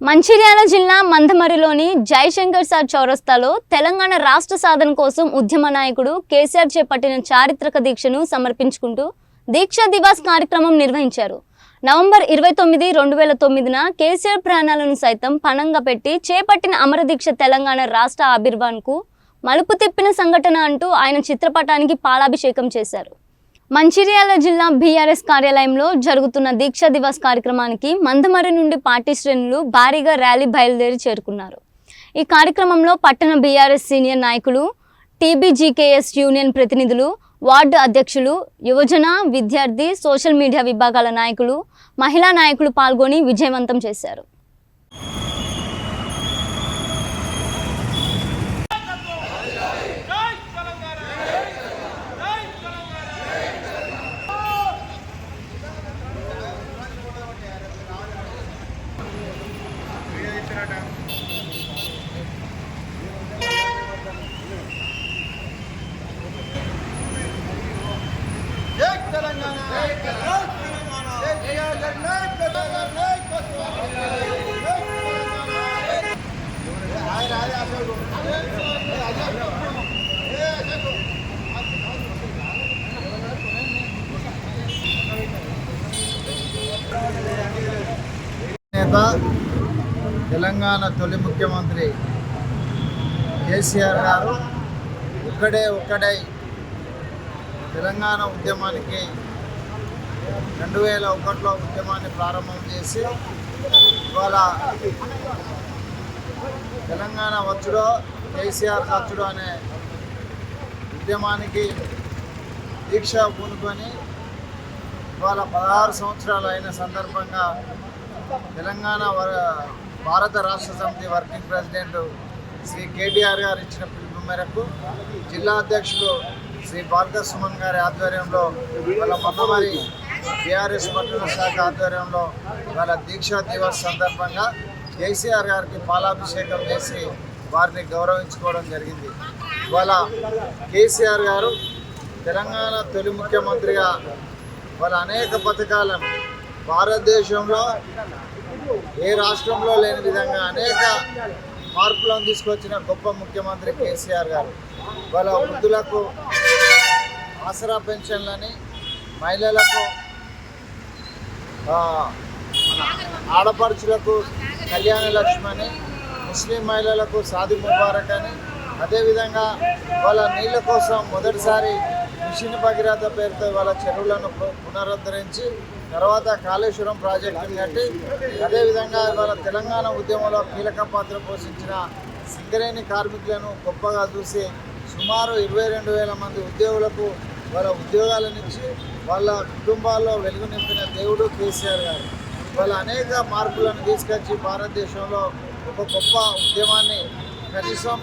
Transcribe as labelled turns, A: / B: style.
A: మంచిర్యాల జిల్లా మందమరిలోని జయశంకర్ సార్ చౌరస్తాలో తెలంగాణ రాష్ట్ర సాధన కోసం ఉద్యమ నాయకుడు కేసీఆర్ చేపట్టిన చారిత్రక దీక్షను సమర్పించుకుంటూ దీక్షా దివాస్ కార్యక్రమం నిర్వహించారు. నవంబర్ 29, 2009న కేసీఆర్ ప్రాణాలను సైతం పణంగా పెట్టి చేపట్టిన అమరదీక్ష తెలంగాణ రాష్ట్ర ఆవిర్భావానికి మలుపు తిప్పిన సంఘటన అంటూ ఆయన చిత్రపటానికి పాలాభిషేకం చేశారు. మంచిర్యాల జిల్లా బీఆర్ఎస్ కార్యాలయంలో జరుగుతున్న దీక్షా దివాస్ కార్యక్రమానికి మందమరి నుండి పార్టీ శ్రేణులు భారీగా ర్యాలీ బయలుదేరి చేరుకున్నారు. ఈ కార్యక్రమంలో పట్టణ బీఆర్ఎస్ సీనియర్ నాయకులు, టీబీజీకేఎస్ యూనియన్ ప్రతినిధులు, వార్డు అధ్యక్షులు, యువజన, విద్యార్థి, సోషల్ మీడియా విభాగాల నాయకులు, మహిళా నాయకులు పాల్గొని విజయవంతం చేశారు.
B: తెలంగాణ తొలి ముఖ్యమంత్రి కేసీఆర్ గారు ఒక్కడై తెలంగాణ ఉద్యమానికి 2001లో ఉద్యమాన్ని ప్రారంభం చేసి ఇవాళ తెలంగాణ వచ్చుడో కేసీఆర్ వచ్చుడో అనే ఉద్యమానికి దీక్ష పూనుకొని ఇవాళ 16 సంవత్సరాలు అయిన సందర్భంగా తెలంగాణ భారత రాష్ట్ర సమితి వర్కింగ్ ప్రెసిడెంట్ శ్రీ కేటీఆర్ గారు ఇచ్చిన పిలుపు మేరకు జిల్లా అధ్యక్షులు శ్రీ బాల్క సుమన్ గారి ఆధ్వర్యంలో వాళ్ళ మందమరి బీఆర్ఎస్ పట్టణ శాఖ ఆధ్వర్యంలో వాళ్ళ దీక్షా దివస్ సందర్భంగా కేసీఆర్ గారికి పాలాభిషేకం చేసి వారిని గౌరవించుకోవడం జరిగింది. ఇవాళ కేసీఆర్ గారు తెలంగాణ తొలి ముఖ్యమంత్రిగా వాళ్ళ అనేక పథకాలను భారతదేశంలో ఏ రాష్ట్రంలో లేని విధంగా అనేక మార్పులను తీసుకొచ్చిన గొప్ప ముఖ్యమంత్రి కేసీఆర్ గారు. వాళ్ళ వృద్ధులకు ఆసరా పెన్షన్లని, మహిళలకు, ఆడపడుచులకు కళ్యాణ లక్ష్మి అని, ముస్లిం మహిళలకు షాదీ ముబారక్ అని, అదేవిధంగా వాళ్ళ నీళ్ళ కోసం మొదటిసారి మిషన్ భగీరథ పేరుతో వాళ్ళ చెరువులను పునరుద్ధరించి తర్వాత కాళేశ్వరం ప్రాజెక్టుని కట్టి, అదేవిధంగా ఇవాళ తెలంగాణ ఉద్యమంలో కీలక పాత్ర పోషించిన సింగరేణి కార్మికులను గొప్పగా చూసి సుమారు 22,000 మంది ఉద్యోగులకు వాళ్ళ ఉద్యోగాలనిచ్చి వాళ్ళ కుటుంబాల్లో వెలుగు నింపిన దేవుడు కేసీఆర్ గారు. వాళ్ళ అనేక మార్పులను తీసుకొచ్చి భారతదేశంలో ఒక గొప్ప ఉద్యమాన్ని కనీసం